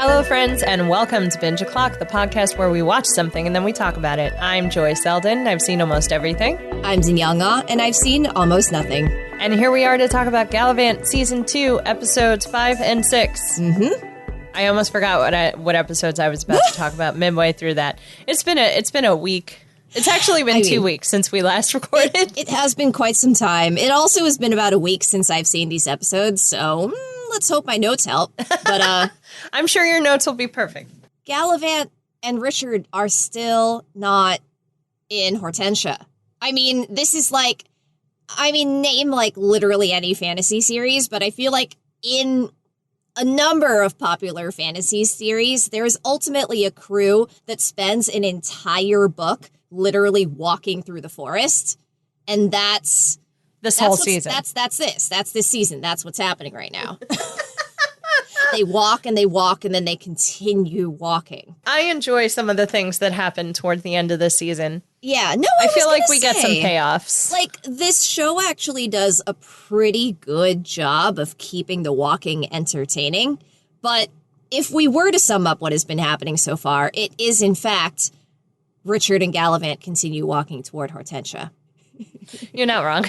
Hello, friends, and welcome to Binge O'Clock, the podcast where we watch something and then we talk about it. I'm Joy Selden. I've seen almost everything. I'm Danielle, and I've seen almost nothing. And here we are to talk about Galavant Season 2, Episodes 5 and 6. Mm-hmm. I almost forgot what episodes I was about to talk about midway through that. It's been a week. It's actually been 2 weeks since we last recorded. It has been quite some time. It also has been about a week since I've seen these episodes, so let's hope my notes help. But I'm sure your notes will be perfect. Galavant and Richard are still not in Hortensia. I mean, this is name literally any fantasy series, but I feel like in a number of popular fantasy series, there's ultimately a crew that spends an entire book literally walking through the forest. And that's whole season. That's this season. That's what's happening right now. They walk and they walk and then they continue walking. I enjoy some of the things that happen toward the end of the season. Yeah, no, I feel like we get some payoffs. Like, this show actually does a pretty good job of keeping the walking entertaining. But if we were to sum up what has been happening so far, it is, in fact, Richard and Galavant continue walking toward Hortensia. You're not wrong.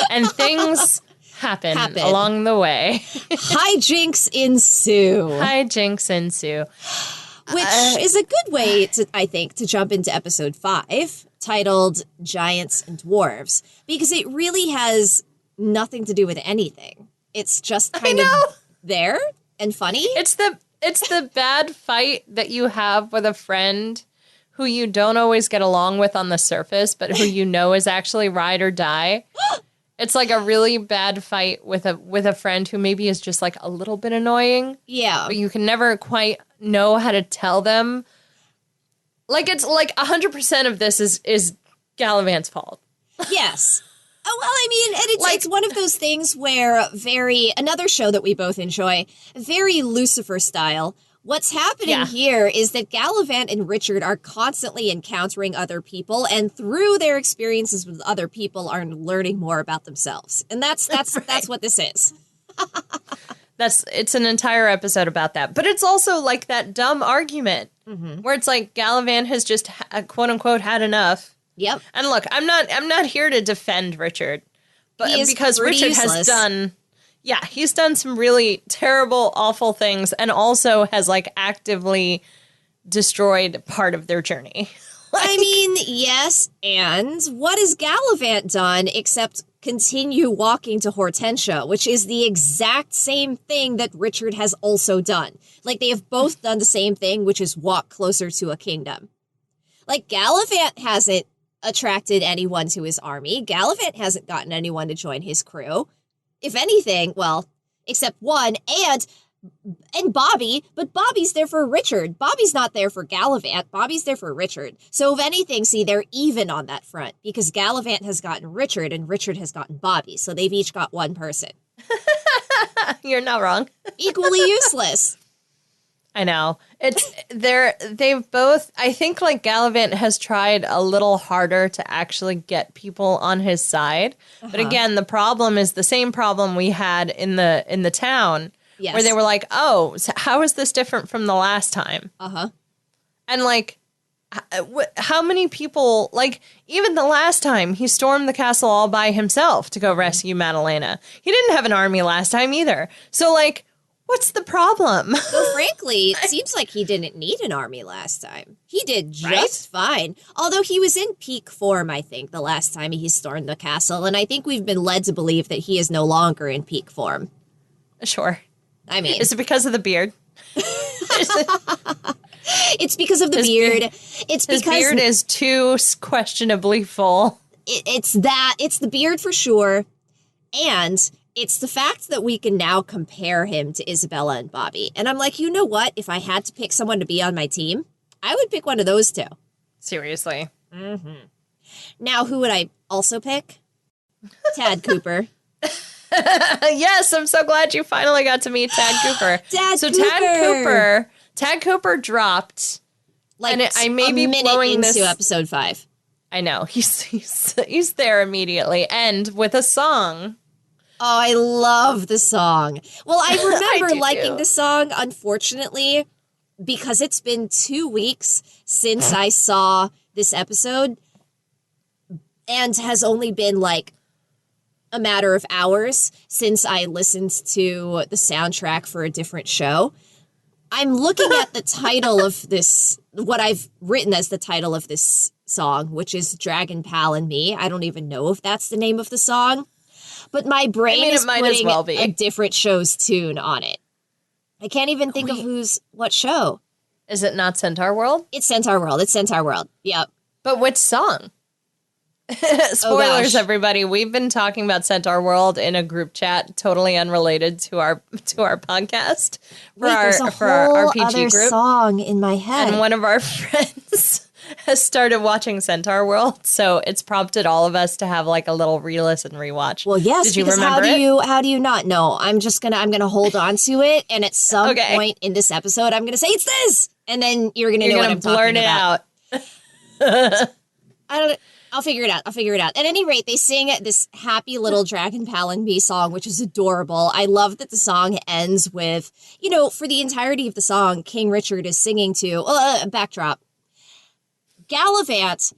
And things happen along the way. Hijinks ensue. Hijinks ensue. Which is a good way, to jump into episode 5, titled Giants and Dwarves, because it really has nothing to do with anything. It's just kind of there and funny. It's the bad fight that you have with a friend who you don't always get along with on the surface, but who you know is actually ride or die. It's like a really bad fight with a friend who maybe is just like a little bit annoying. Yeah. But you can never quite know how to tell them. Like, it's like 100% of this is Galavant's fault. Yes. Oh, well, I mean, and it's one of those things where another show that we both enjoy, very Lucifer style. What's happening here is that Galavant and Richard are constantly encountering other people, and through their experiences with other people are learning more about themselves. And that's what this is. It's an entire episode about that. But it's also like that dumb argument where it's like Galavant has just quote unquote had enough. Yep. And look, I'm not here to defend Richard, but because Richard has done he's done some really terrible, awful things and also has like actively destroyed part of their journey. I mean, yes, and what has Galavant done except continue walking to Hortensia, which is the exact same thing that Richard has also done. Like, they have both done the same thing, which is walk closer to a kingdom. Like, Galavant hasn't attracted anyone to his army. Galavant hasn't gotten anyone to join his crew. If anything, well, except one, and Bobby, but Bobby's there for Richard. Bobby's not there for Galavant. Bobby's there for Richard. So if anything, they're even on that front because Galavant has gotten Richard and Richard has gotten Bobby. So they've each got one person. You're not wrong. Equally useless. I know. They've both, I think like Galavant has tried a little harder to actually get people on his side. But again, the problem is the same problem we had in the town. Yes. Where they were like, oh, so how is this different from the last time? And like, how many people, like, even the last time he stormed the castle all by himself to go rescue Madalena. He didn't have an army last time either. So like, what's the problem? So frankly, it seems like he didn't need an army last time. He did just fine. Although he was in peak form, I think, the last time he stormed the castle. And I think we've been led to believe that he is no longer in peak form. Sure. I mean, is it because of the beard? It's because of the beard. It's because his beard is too questionably full. It's the beard for sure. And it's the fact that we can now compare him to Isabella and Bobby. And I'm like, you know what? If I had to pick someone to be on my team, I would pick one of those two. Seriously. Now, who would I also pick? Tad Cooper. Yes, I'm so glad you finally got to meet Tad Cooper. Tad Cooper dropped like I may be blowing into this episode 5. I know he's there immediately, and with a song. Oh, I love the song. Well, I remember I liking the song. Unfortunately, because it's been 2 weeks since I saw this episode and has only been like a matter of hours since I listened to the soundtrack for a different show. I'm looking at the title of this, what I've written as the title of this song, which is Dragon Pal and Me. I don't even know if that's the name of the song, but my brain is putting a different show's tune on it. I can't even think of what show. Is it not Centaur World? It's Centaur World. It's Centaur World. Yep. But which song? Spoilers, everybody. We've been talking about Centaur World in a group chat, totally unrelated to our podcast for our RPG other group. Song in my head, and one of our friends has started watching Centaur World, so it's prompted all of us to have like a little re-listen, rewatch. Well, yes. Did you because remember how do you not know? I'm gonna hold on to it, and at some point in this episode, I'm gonna say it's this, and then you're gonna know what I'm talking about. I don't. I'll figure it out. At any rate, they sing this happy little Dragon Pal and Me song, which is adorable. I love that the song ends with, for the entirety of the song, King Richard is singing to, backdrop. Galavant's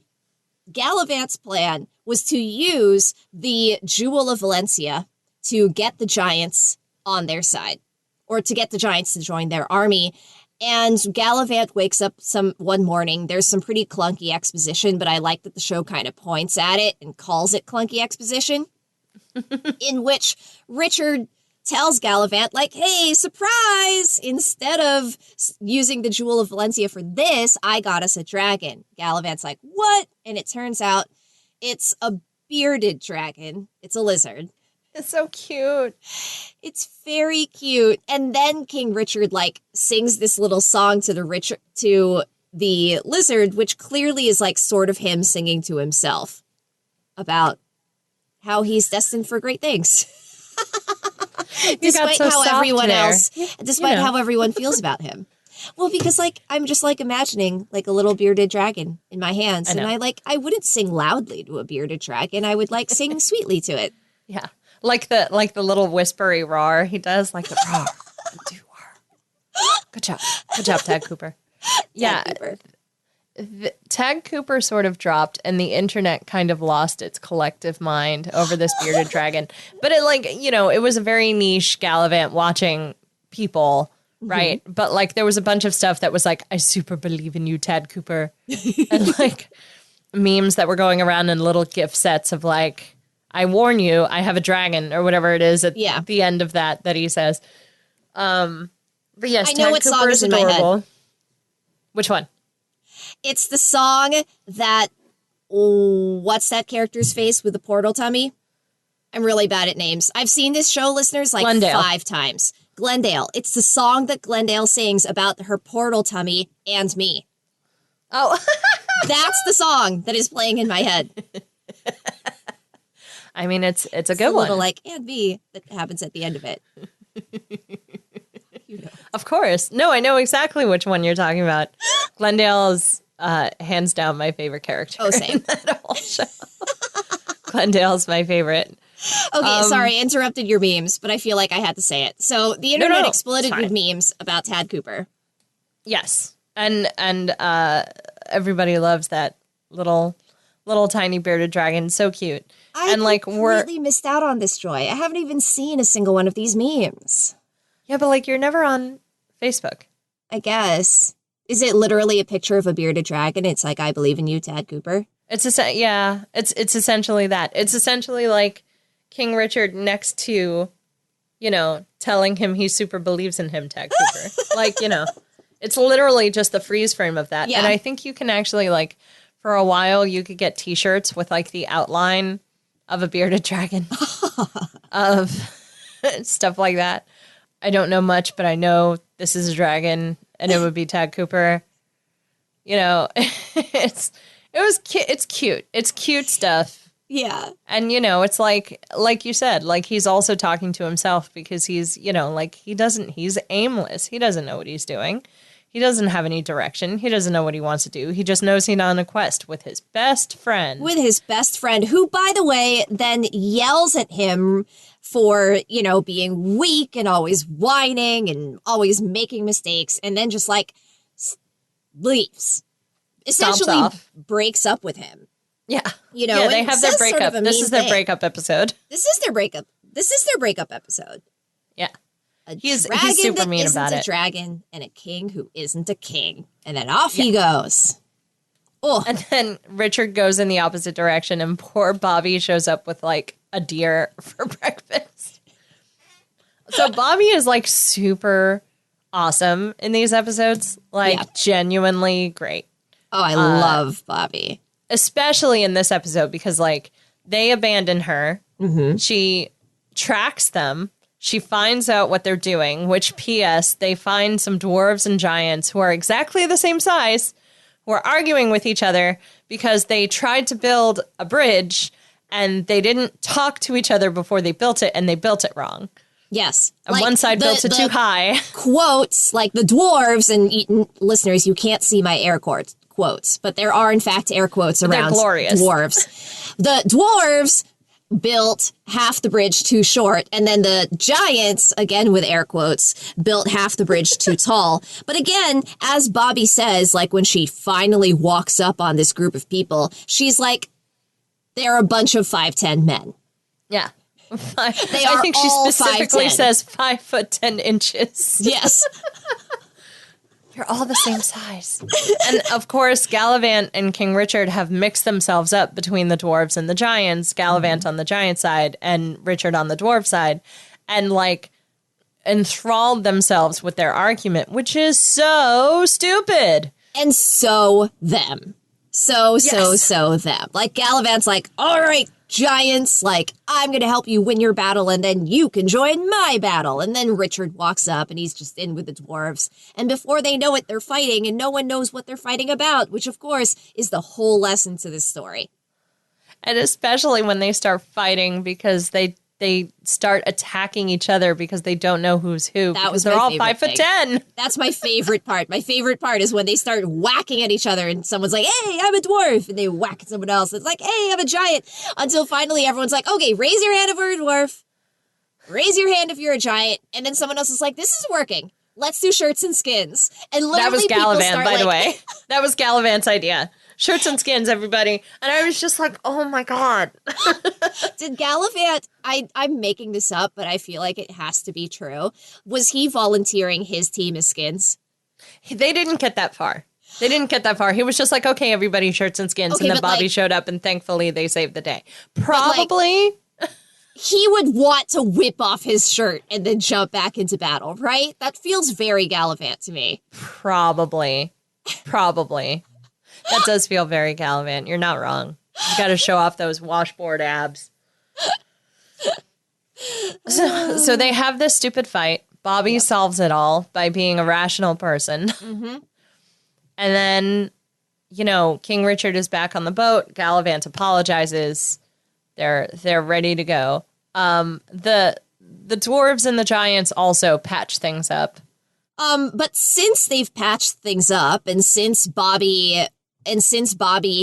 plan was to use the Jewel of Valencia to get the giants on their side, or to get the giants to join their army. And Galavant wakes up one morning. There's some pretty clunky exposition, but I like that the show kind of points at it and calls it clunky exposition, in which Richard tells Galavant, like, hey, surprise! Instead of using the Jewel of Valencia for this, I got us a dragon. Galavant's like, what? And it turns out it's a bearded dragon. It's a lizard. It's so cute. It's very cute. And then King Richard sings this little song to the lizard, which clearly is sort of him singing to himself about how he's destined for great things. Despite how everyone feels about him. Well, because I'm just imagining a little bearded dragon in my hands, and I wouldn't sing loudly to a bearded dragon. I would sing sweetly to it. Yeah. Like the little whispery roar he does, like the roar. Good job, Tag Cooper. Tag Cooper sort of dropped, and the internet kind of lost its collective mind over this bearded dragon. But it was a very niche Galavant watching people, right? Mm-hmm. But there was a bunch of stuff that was I super believe in you, Tag Cooper, and memes that were going around in little GIF sets of I warn you, I have a dragon, or whatever it is at the end of that he says. But yes, I know Tag what Cooper song is in adorable. my head. Which one? It's the song that, what's that character's face with the portal tummy? I'm really bad at names. I've seen this show, listeners, Glendale. 5 times. Glendale. It's the song that Glendale sings about her portal tummy and me. Oh. That's the song that is playing in my head. I mean, it's a good one. Little and me that happens at the end of it. Of course. No, I know exactly which one you're talking about. Glendale is hands down my favorite character. Oh, same. In that whole show. Glendale's my favorite. Okay, sorry, I interrupted your memes, but I feel like I had to say it. So the internet exploded with memes about Tad Cooper. Yes, and everybody loves that little tiny bearded dragon. So cute. I completely missed out on this, Joy. I haven't even seen a single one of these memes. Yeah, but you're never on Facebook. I guess. Is it literally a picture of a bearded dragon? It's I believe in you, Tad Cooper. It's essentially that. It's essentially King Richard next to, telling him he super believes in him, Tad Cooper. It's literally just the freeze frame of that. Yeah. And I think you can actually for a while you could get T-shirts with the outline of a bearded dragon of stuff like that. I don't know much, but I know this is a dragon, and it would be Tad Cooper. It's cute. It's cute stuff. Yeah. And it's like you said, he's also talking to himself because he's, he's aimless. He doesn't know what he's doing. He doesn't have any direction. He doesn't know what he wants to do. He just knows he's on a quest with his best friend. Who, by the way, then yells at him for, being weak and always whining and always making mistakes. And then just leaves. Essentially off. breaks up with him. Yeah. You know, yeah, they have their breakup. Sort of this is their breakup episode. This is their breakup episode. Yeah. He's super mean about it. A dragon and a king who isn't a king. And then off he goes. Oh. And then Richard goes in the opposite direction and poor Bobby shows up with like a deer for breakfast. So Bobby is like super awesome in these episodes. Like genuinely great. Oh, I love Bobby. Especially in this episode because like they abandon her. Mm-hmm. She tracks them. She finds out what they're doing, which P.S. they find some dwarves and giants who are exactly the same size, who are arguing with each other because they tried to build a bridge and they didn't talk to each other before they built it and they built it wrong. Yes. And like one side built it too high. Quotes, like the dwarves, and listeners, you can't see my air quotes, but there are in fact air quotes around dwarves. The dwarves built half the bridge too short, and then the giants, again with air quotes, built half the bridge too tall. But again, as Bobby says, like when she finally walks up on this group of people, she's like, they're a bunch of 5'10" men. Yeah. I think she specifically 5'10". says 5'10". Yes. You're all the same size. And of course, Galavant and King Richard have mixed themselves up between the dwarves and the giants, Galavant on the giant side and Richard on the dwarf side, and like enthralled themselves with their argument, which is so stupid. And so them. So them. Like Galavant's like, all right, giants, like, I'm going to help you win your battle and then you can join my battle. And then Richard walks up and he's just in with the dwarves. And before they know it, they're fighting and no one knows what they're fighting about, which of course is the whole lesson to this story. And especially when they start fighting because they start attacking each other because they don't know who's who. Because they're all 5'10". That's my favorite part. My favorite part is when they start whacking at each other and someone's like, hey, I'm a dwarf. And they whack at someone else. It's like, hey, I'm a giant. Until finally everyone's like, okay, raise your hand if you're a dwarf. Raise your hand if you're a giant. And then someone else is like, this is working. Let's do shirts and skins. And literally that was Galavant, by the way. That was Galavant's idea. Shirts and skins, everybody. And I was just like, oh my God. Did Galavant, I'm making this up, but I feel like it has to be true. Was he volunteering his team as skins? They didn't get that far. He was just like, okay, everybody, shirts and skins. Okay, and then Bobby showed up and thankfully they saved the day. Probably. He would want to whip off his shirt and then jump back into battle, right? That feels very Galavant to me. Probably. That does feel very Galavant. You're not wrong. You got to show off those washboard abs. So they have this stupid fight. Bobby solves it all by being a rational person. Mm-hmm. And then, King Richard is back on the boat. Galavant apologizes. They're ready to go. The dwarves and the giants also patch things up. But since they've patched things up and since Bobby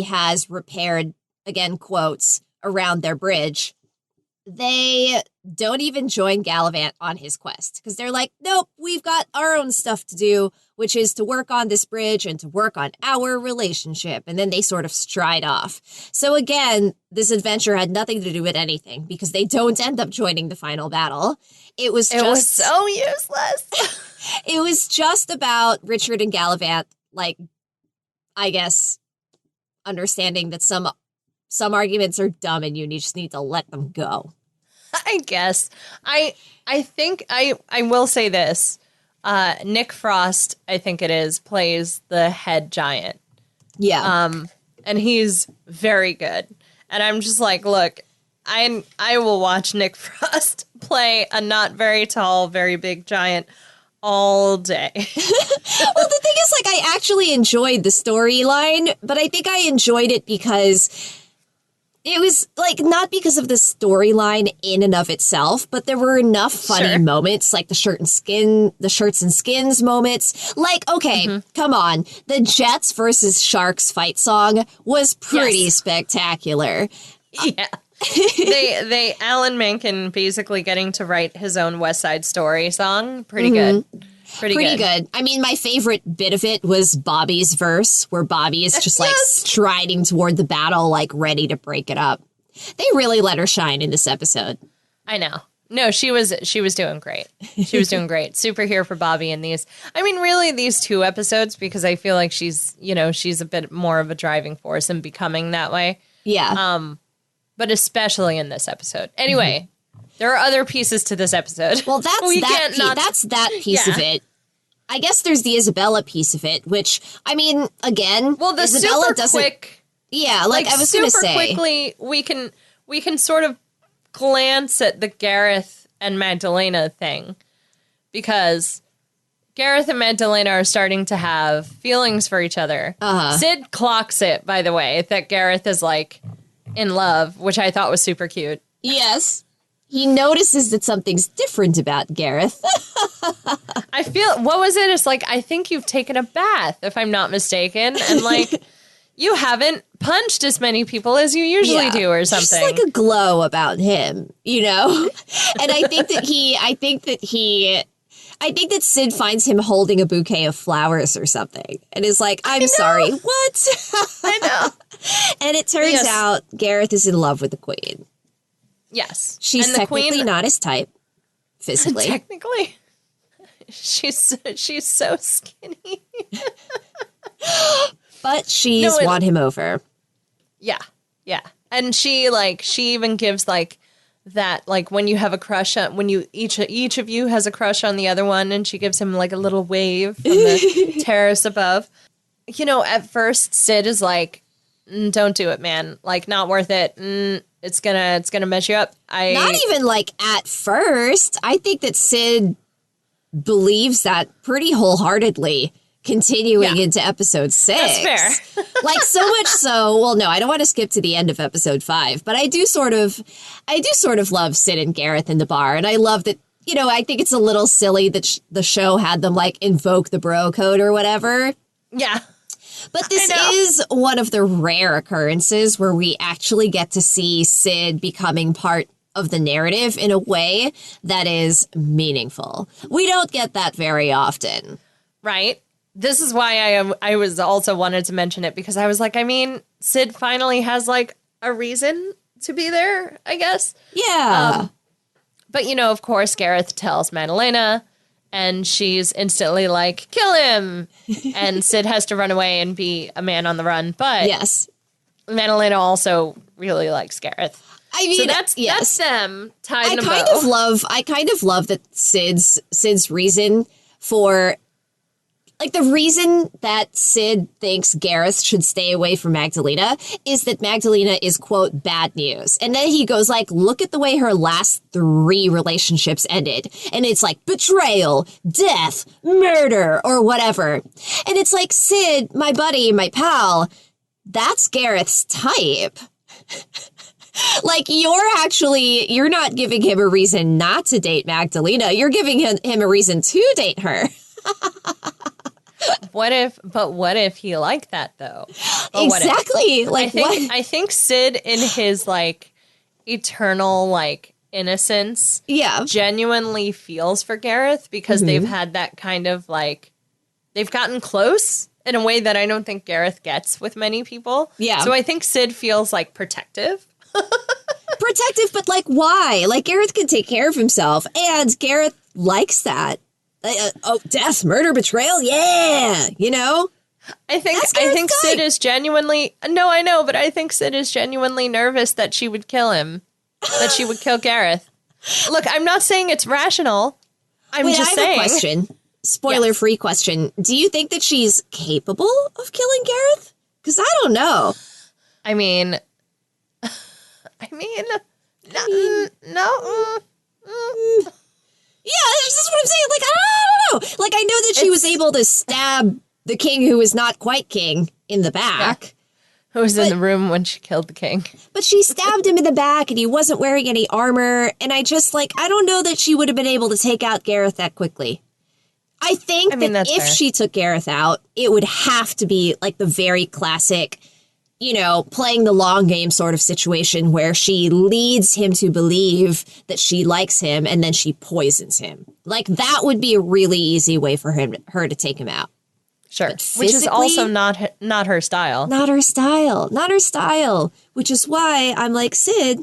has repaired, again, quotes, around their bridge, they don't even join Galavant on his quest because they're like, nope, we've got our own stuff to do, which is to work on this bridge and to work on our relationship. And then they sort of stride off. So again, this adventure had nothing to do with anything because they don't end up joining the final battle. It was so useless. It was just about Richard and Galavant, like, I guess, understanding that some arguments are dumb and you just need to let them go. I guess. I think I will say this. Nick Frost, I think it is, plays the head giant. Yeah. And he's very good. And I'm just like, look, I will watch Nick Frost play a not very tall, very big giant all day. Well, the thing is, like, I actually enjoyed the storyline, but I think I enjoyed it because it was, like, not because of the storyline in and of itself, but there were enough funny moments, like the shirts and skins moments. Like, okay, come on. The Jets versus Sharks fight song was pretty spectacular. Yeah. Alan Menken basically getting to write his own West Side Story song. Pretty good. Pretty good. I mean, my favorite bit of it was Bobby's verse, where Bobby is just like striding toward the battle, like ready to break it up. They really let her shine in this episode. I know. No, she was doing great. She was doing great. Super here for Bobby in these. I mean, really, these 2 episodes, because I feel like she's a bit more of a driving force and becoming that way. Yeah. But especially in this episode. Anyway, there are other pieces to this episode. Well, that's that piece of it. I guess there's the Isabella piece of it, which, I mean, again, well, the Isabella super quick. Yeah, like I was going to say. Quickly, we can sort of glance at the Gareth and Madalena thing, because Gareth and Madalena are starting to have feelings for each other. Sid clocks it, by the way, that Gareth is like in love, which I thought was super cute. Yes. He notices that something's different about Gareth. I feel, what was it? It's like, I think you've taken a bath, if I'm not mistaken. And like, you haven't punched as many people as you usually do or something. Just like a glow about him, you know? And I think that Sid finds him holding a bouquet of flowers or something. And is like, I'm sorry, what? I know. And it turns out Gareth is in love with the queen. Yes. She's technically not his type, physically. Technically. She's so skinny. But she's won him over. Yeah. Yeah. And she even gives like that, like when you have a crush on, when you each of you has a crush on the other one, and she gives him like a little wave from the terrace above. You know, at first Sid is like, don't do it, man. Like, not worth it. It's gonna mess you up. Not even like at first. I think that Sid believes that pretty wholeheartedly, continuing into episode 6. That's fair. Like, so much so. Well, no, I don't want to skip to the end of episode 5, but I do sort of love Sid and Gareth in the bar, and I love that. You know, I think it's a little silly that the show had them like invoke the bro code or whatever. Yeah. But this is one of the rare occurrences where we actually get to see Sid becoming part of the narrative in a way that is meaningful. We don't get that very often. Right. This is why I was also wanted to mention it, because I was like, I mean, Sid finally has like a reason to be there, I guess. Yeah. But, you know, of course, Gareth tells Madalena, and she's instantly like, kill him. And Sid has to run away and be a man on the run. But yes, Madalena also really likes Gareth. I mean, so that's them tied in a bow. I kind of love that Sid's reason for, like, the reason that Sid thinks Gareth should stay away from Magdalena is that Magdalena is, quote, bad news. And then he goes like, look at the way her last 3 relationships ended. And it's like betrayal, death, murder, or whatever. And it's like, Sid, my buddy, my pal, that's Gareth's type. Like, you're not giving him a reason not to date Magdalena. You're giving him a reason to date her. What if he liked that though? Exactly. Like, I think Sid, in his like eternal like innocence, genuinely feels for Gareth, because they've had that kind of like, they've gotten close in a way that I don't think Gareth gets with many people. Yeah. So I think Sid feels like protective. Protective, but like, why? Like, Gareth can take care of himself, and Gareth likes that. Death, murder, betrayal, yeah, you know? I think Sid is genuinely, no, I know, but I think Sid is genuinely nervous that she would kill him, that she would kill Gareth. Look, I'm not saying it's rational. I'm just saying. I have a question. Spoiler-free question. Do you think that she's capable of killing Gareth? Because I don't know. I mean, no. Yeah, this is what I'm saying. Like, I don't know. Like, I know that she was able to stab the king who is not quite king in the back. Yeah. Who was in the room when she killed the king. But she stabbed him in the back, and he wasn't wearing any armor. And I just, like, I don't know that she would have been able to take out Gareth that quickly. I think that if she took Gareth out, it would have to be, like, the very classic playing the long game sort of situation where she leads him to believe that she likes him and then she poisons him. Like, that would be a really easy way for her to take him out. Sure. Which is also not her style. Not her style. Not her style. Which is why I'm like, Sid,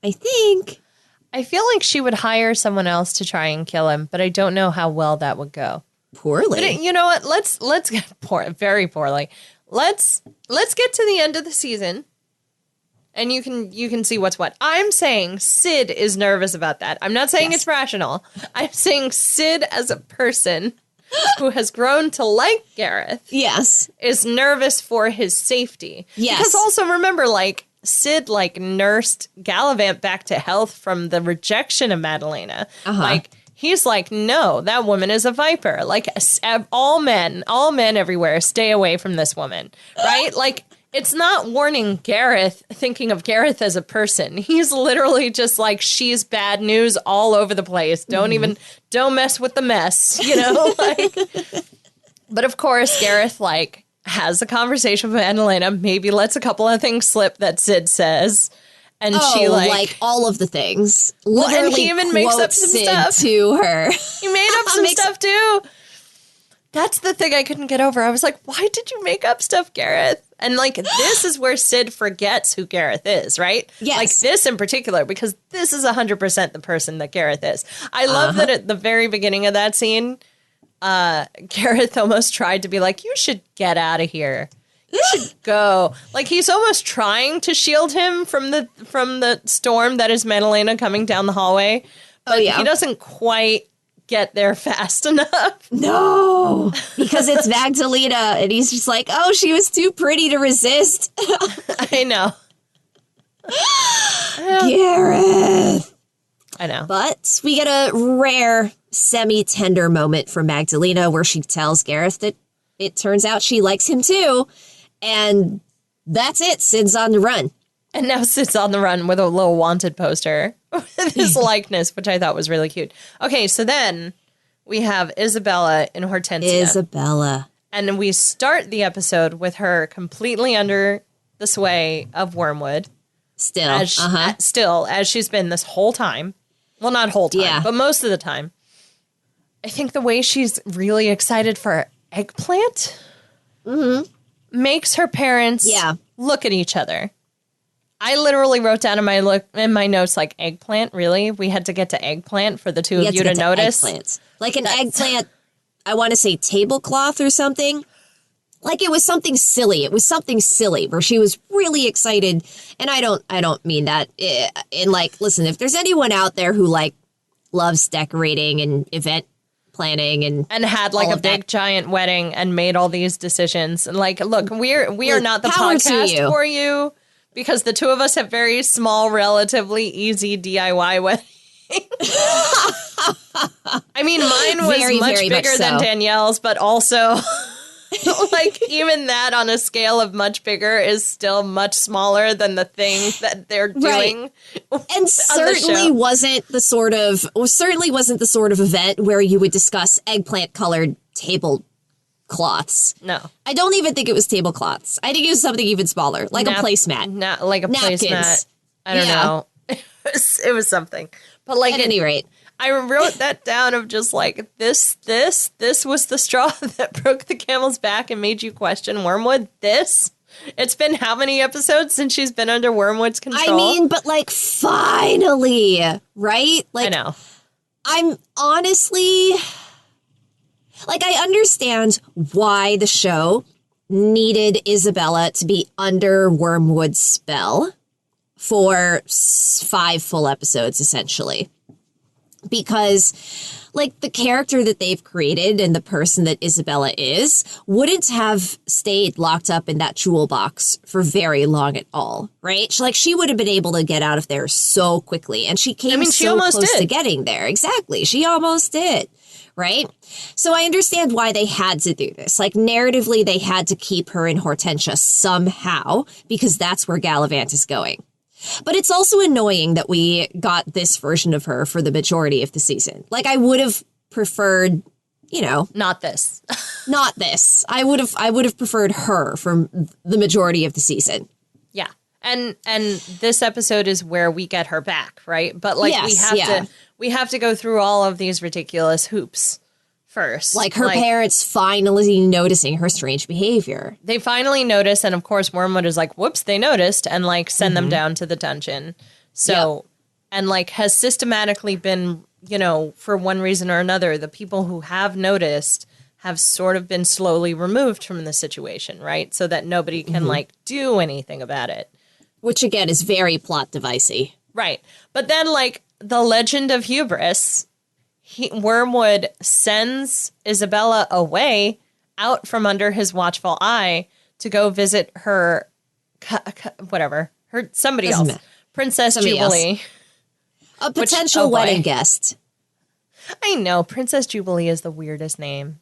I feel like she would hire someone else to try and kill him, but I don't know how well that would go. Poorly. But you know what? Let's get very poorly. Let's get to the end of the season, and you can see what's what. I'm saying Sid is nervous about that. I'm not saying it's rational. I'm saying Sid as a person who has grown to like Gareth, is nervous for his safety. Yes. Because also remember, like, Sid, like, nursed Galavant back to health from the rejection of Madalena. Like, he's like, no, that woman is a viper. Like, all men everywhere, stay away from this woman, right? Like, it's not warning Gareth, thinking of Gareth as a person. He's literally just like, she's bad news all over the place. Don't mess with the mess, like. But of course, Gareth, like, has a conversation with Madalena, maybe lets a couple of things slip that Sid says. And she like all of the things. Literally, and he even makes up some Sid stuff to her. He made up some stuff too. That's the thing I couldn't get over. I was like, why did you make up stuff, Gareth? And like, this is where Sid forgets who Gareth is, right? Yes. Like this in particular, because this is 100% the person that Gareth is. I love that at the very beginning of that scene, Gareth almost tried to be like, you should get out of here. You should go. Like, he's almost trying to shield him from the storm that is Madalena coming down the hallway. But he doesn't quite get there fast enough. No, because it's Magdalena, and he's just like, oh, she was too pretty to resist. I know. Gareth. I know. But we get a rare semi-tender moment from Magdalena where she tells Gareth that it turns out she likes him too. And that's it. Sid's on the run. And now Sid's on the run with a little wanted poster with his likeness, which I thought was really cute. Okay, so then we have Isabella and Hortensia. Isabella. And we start the episode with her completely under the sway of Wormwood. Still. As she's been this whole time. Well, not whole time, but most of the time. I think the way she's really excited for eggplant makes her parents look at each other. I literally wrote down in my notes, like, eggplant, really? We had to get to eggplant for the two of you to notice? Eggplants. Like an eggplant, I want to say tablecloth or something. Like, it was something silly. It was something silly where she was really excited. And I don't mean that. And, like, listen, if there's anyone out there who, like, loves decorating and event planning and had like a big giant wedding and made all these decisions, and like, look, we are not the podcast for you, because the two of us have very small, relatively easy DIY weddings. I mean, mine was much bigger than Danielle's, but also like, even that on a scale of much bigger is still much smaller than the thing that they're doing. And certainly wasn't the sort of event where you would discuss eggplant colored tablecloths. No. I don't even think it was tablecloths. I think it was something even smaller, like a placemat. Like a placemat. I don't know. It was something. But like, at any rate, I wrote that down of just like, this was the straw that broke the camel's back and made you question Wormwood. It's been how many episodes since she's been under Wormwood's control? I mean, but like, finally, right? Like, I know. I'm honestly, like, I understand why the show needed Isabella to be under Wormwood's spell for 5 full episodes, essentially. Because, like, the character that they've created and the person that Isabella is wouldn't have stayed locked up in that jewel box for very long at all, right? She would have been able to get out of there so quickly. And she came so close to getting there. Exactly. She almost did, right? So I understand why they had to do this. Like, narratively, they had to keep her in Hortensia somehow, because that's where Galavant is going. But it's also annoying that we got this version of her for the majority of the season. Like, I would have preferred Not this. not this. I would have preferred her for the majority of the season. Yeah. And this episode is where we get her back, right? But like we have to go through all of these ridiculous hoops first. Like her parents finally noticing her strange behavior. They finally notice, and of course Wormwood is like, whoops, they noticed, and like send them down to the dungeon. So and like has systematically been, for one reason or another, the people who have noticed have sort of been slowly removed from the situation, right? So that nobody can like do anything about it. Which again is very plot devicey. Right. But then like the legend of hubris, Wormwood sends Isabella away out from under his watchful eye to go visit her, somebody else, Princess Jubilee. A potential wedding guest. I know. Princess Jubilee is the weirdest name.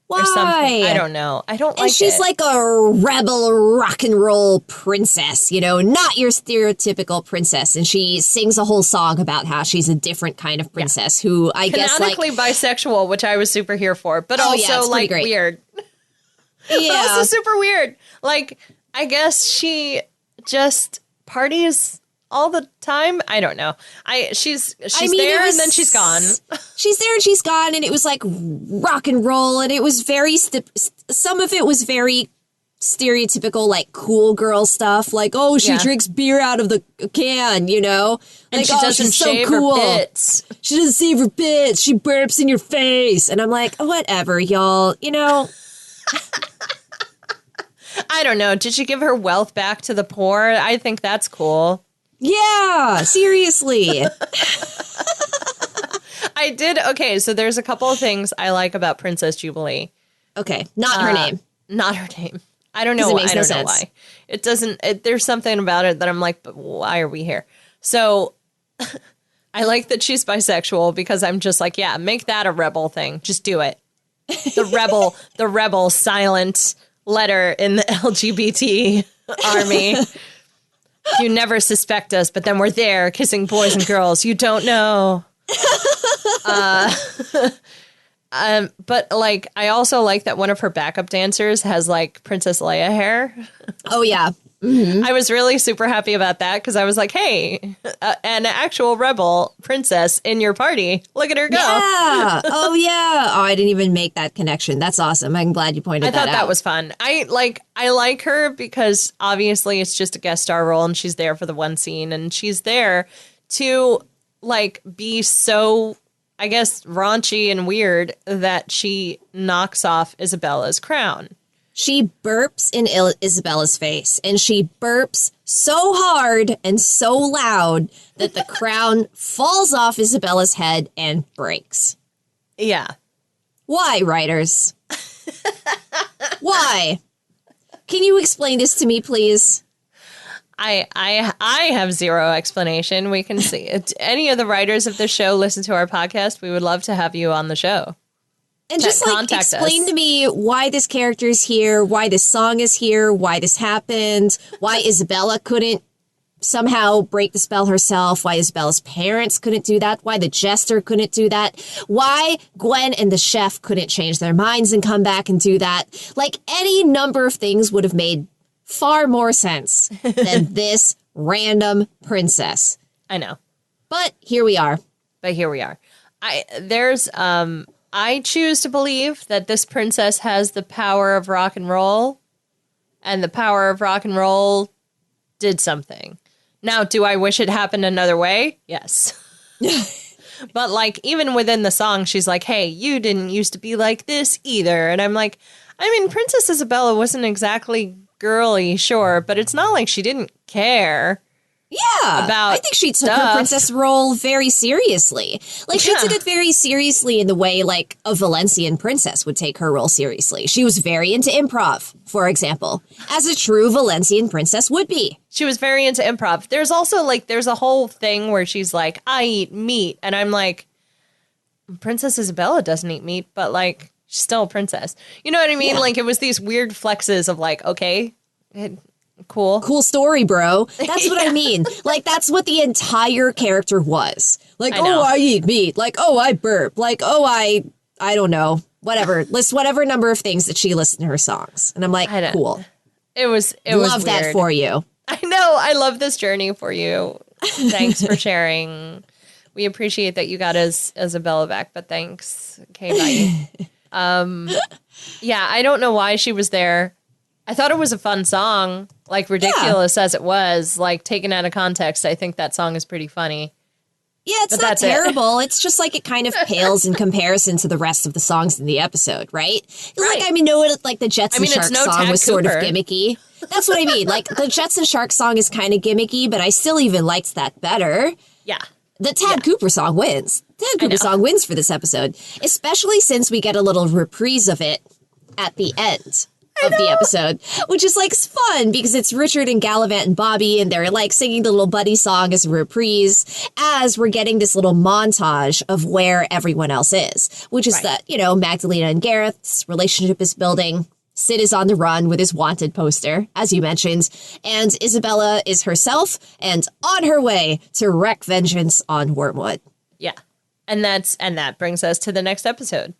Why? Or something. I don't know. I don't like it. And she's like a rebel rock and roll princess, not your stereotypical princess. And she sings a whole song about how she's a different kind of princess who I guess canonically bisexual, which I was super here for, but also like great. Weird. Yeah. But also super weird. Like, I guess she just parties all the time. I don't know. She's there and then she's gone. She's there and she's gone, and it was like rock and roll, and it was very some of it was very stereotypical, like cool girl stuff. Like, oh, she drinks beer out of the can, And like, she doesn't shave her bits. She doesn't shave her bits. She burps in your face, and I'm like, whatever, y'all. I don't know. Did she give her wealth back to the poor? I think that's cool. Yeah, seriously. I did. Okay, so there's a couple of things I like about Princess Jubilee. Okay, not her name. Not her name. I don't know. I don't know why. It doesn't. There's something about it that I'm like, but why are we here? So I like that she's bisexual because I'm just like, yeah, make that a rebel thing. Just do it. The rebel silent letter in the LGBT army. You never suspect us, but then we're there kissing boys and girls. You don't know. But like, I also like that one of her backup dancers has like Princess Leia hair. Oh, yeah. Mm-hmm. I was really super happy about that because I was like, hey, an actual rebel princess in your party. Look at her go. Yeah. Oh, yeah. Oh, I didn't even make that connection. That's awesome. I'm glad you pointed that out. I thought that was fun. I like her because obviously it's just a guest star role and she's there for the one scene and she's there to like be so, I guess, raunchy and weird that she knocks off Isabella's crown. She burps in Isabella's face, and she burps so hard and so loud that the crown falls off Isabella's head and breaks. Yeah. Why, writers? Why? Can you explain this to me, please? I have zero explanation. We can see it. Any of the writers of the show listen to our podcast. We would love to have you on the show. And just like explain to me why this character is here, why this song is here, why this happened, why Isabella couldn't somehow break the spell herself, why Isabella's parents couldn't do that, why the jester couldn't do that, why Gwen and the chef couldn't change their minds and come back and do that. Like any number of things would have made far more sense than this random princess. I know. But here we are. I choose to believe that this princess has the power of rock and roll, and the power of rock and roll did something. Now, do I wish it happened another way? Yes. But like, even within the song, she's like, hey, you didn't used to be like this either. And I'm like, I mean, Princess Isabella wasn't exactly girly, sure, but it's not like she didn't care. Yeah, I think she took her princess role very seriously. Like, she took it very seriously in the way, like, a Valencian princess would take her role seriously. She was very into improv, for example, as a true Valencian princess would be. She was very into improv. There's also, like, there's a whole thing where she's like, I eat meat. And I'm like, Princess Isabella doesn't eat meat, but, like, she's still a princess. You know what I mean? Yeah. Like, it was these weird flexes of, like, okay, Cool story, bro. That's what I mean. Like, that's what the entire character was. Like, I eat meat. Like, I burp. Like, I don't know. whatever. List whatever number of things that she lists in her songs. And I'm like, cool. It was Love weird. that for you. I know. I love this journey for you. Thanks for sharing. We appreciate that you got Isabella back, but thanks. Okay, bye. Yeah, I don't know why she was there. I thought it was a fun song, like ridiculous as it was, like taken out of context. I think that song is pretty funny. Yeah, it's not terrible. It's just like it kind of pales in comparison to the rest of the songs in the episode, right? Like, I mean, like the Jets and Sharks song was sort of gimmicky. That's what I mean. Like the Jets and Sharks song is kind of gimmicky, but I still even liked that better. Yeah. The Tad Cooper song wins. Tad Cooper song wins for this episode, especially since we get a little reprise of it at the end of the episode, which is like fun because it's Richard and Galavant and Bobby, and they're like singing the little buddy song as a reprise as we're getting this little montage of where everyone else is, which is that, you know, Madalena and Gareth's relationship is building. Sid is on the run with his wanted poster, as you mentioned, and Isabella is herself and on her way to wreak vengeance on Wormwood. Yeah. And that brings us to the next episode.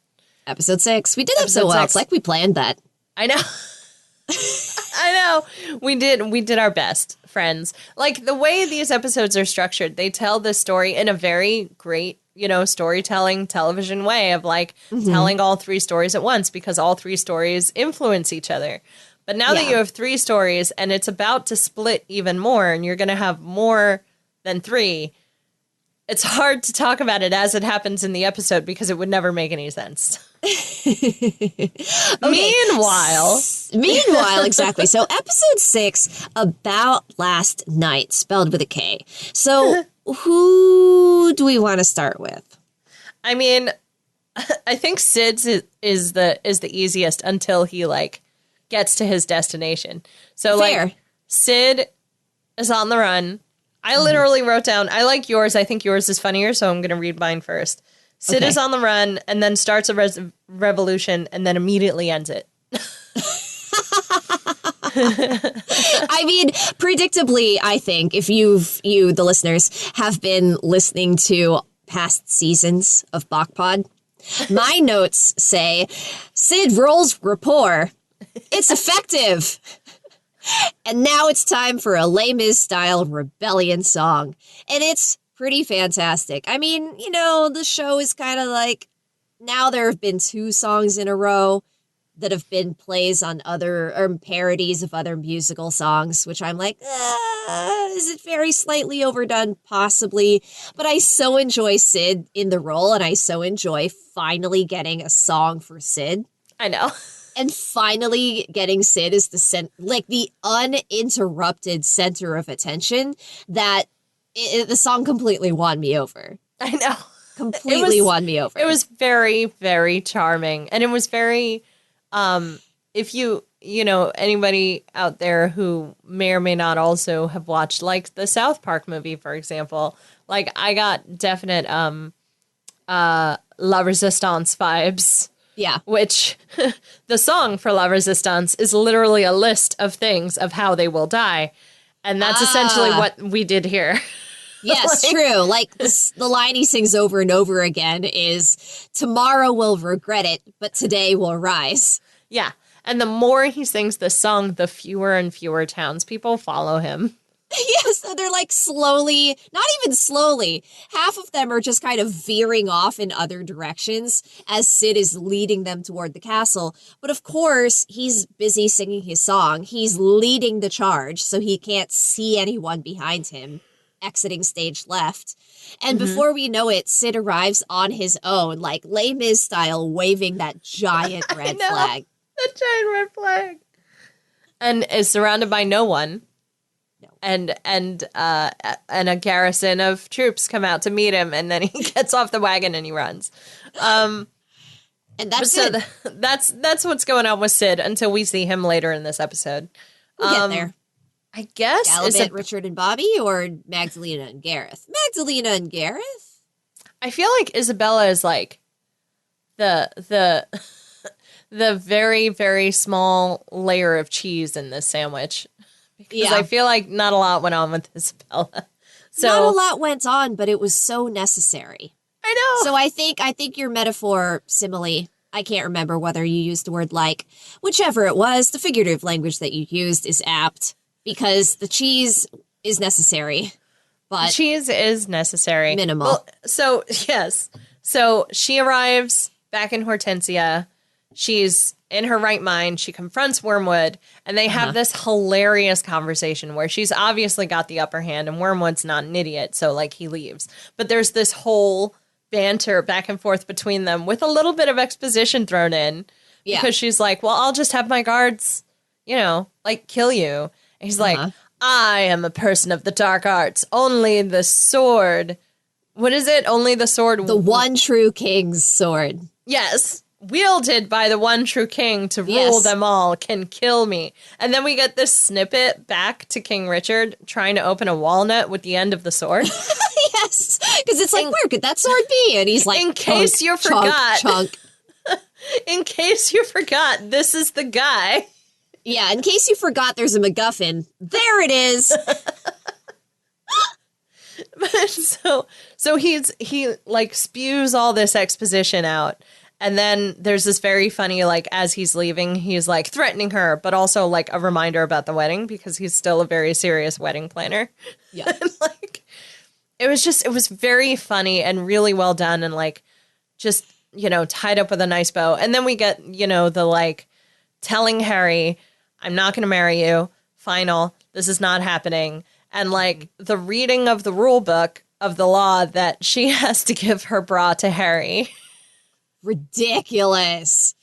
Episode 6. We did that so well. It's like we planned that. I know. I know. We did our best, friends. Like the way these episodes are structured, they tell this story in a very great, you know, storytelling television way of like telling all three stories at once because all three stories influence each other. But now that you have three stories and it's about to split even more and you're going to have more than three, it's hard to talk about it as it happens in the episode because it would never make any sense. Meanwhile, exactly. So episode 6, About Last Night, spelled with a K. So who do we want to start with? I mean, I think Sid's is the easiest until he like gets to his destination. So like Sid is on the run. I literally wrote down, I like yours. I think yours is funnier, so I'm going to read mine first. Sid is on the run and then starts a revolution and then immediately ends it. I mean, predictably, I think, if you, the listeners, have been listening to past seasons of Bachpod, my notes say, Sid rolls rapport. It's effective. And now it's time for a Les Mis-style rebellion song. And it's pretty fantastic. I mean, you know, the show is kind of like, now there have been 2 songs in a row that have been plays on other, or parodies of other musical songs, which I'm like, is it very slightly overdone? Possibly. But I so enjoy Sid in the role, and I so enjoy finally getting a song for Sid. I know. And finally getting Sid as the uninterrupted center of attention that the song completely won me over. I know. Completely won me over. It was very, very charming. And it was very, if you know, anybody out there who may or may not also have watched like the South Park movie, for example, like I got definite La Resistance vibes. Yeah. Which the song for La Resistance is literally a list of things of how they will die. And that's essentially what we did here. Yes, true. Like the line he sings over and over again is, tomorrow we'll regret it, but today we'll rise. Yeah. And the more he sings this song, the fewer and fewer townspeople follow him. Yes, so they're like slowly, not even slowly, half of them are just kind of veering off in other directions as Sid is leading them toward the castle. But of course, he's busy singing his song. He's leading the charge, so he can't see anyone behind him exiting stage left. And before we know it, Sid arrives on his own, like Les Mis style, waving that giant red flag. The giant red flag. And is surrounded by no one. And a garrison of troops come out to meet him, and then he gets off the wagon and he runs. And that's it. That's what's going on with Sid until we see him later in this episode. We'll get there. I guess Galavant, Richard and Bobby, or Madalena and Gareth? Madalena and Gareth? I feel like Isabella is like the very, very small layer of cheese in this sandwich. Because I feel like not a lot went on with Isabella. So not a lot went on, but it was so necessary. I know. So I think your metaphor simile I can't remember whether you used the word like. Whichever it was, the figurative language that you used is apt because the cheese is necessary. But cheese is necessary. Minimal. Well, so, yes. So she arrives back in Hortensia. She's in her right mind. She confronts Wormwood, and they have this hilarious conversation where she's obviously got the upper hand, and Wormwood's not an idiot, so, like, he leaves. But there's this whole banter back and forth between them with a little bit of exposition thrown in. Yeah. Because she's like, well, I'll just have my guards, you know, like, kill you. And he's like, I am a person of the dark arts. Only the sword. What is it? Only the sword. The one true king's sword. Yes. Wielded by the one true king to rule them all can kill me. And then we get this snippet back to King Richard trying to open a walnut with the end of the sword. Yes. Because it's like, where could that sword be? And he's like, in case you forgot. Chunk. In case you forgot, this is the guy. Yeah, in case you forgot there's a MacGuffin, there it is. so he like spews all this exposition out, and then there's this very funny, like, as he's leaving, he's like threatening her, but also like a reminder about the wedding because he's still a very serious wedding planner. Yeah. Like, it was very funny and really well done, and like just, you know, tied up with a nice bow. And then we get, you know, the like telling Harry, I'm not going to marry you. Final. This is not happening. And like the reading of the rule book of the law that she has to give her bra to Harry. Ridiculous.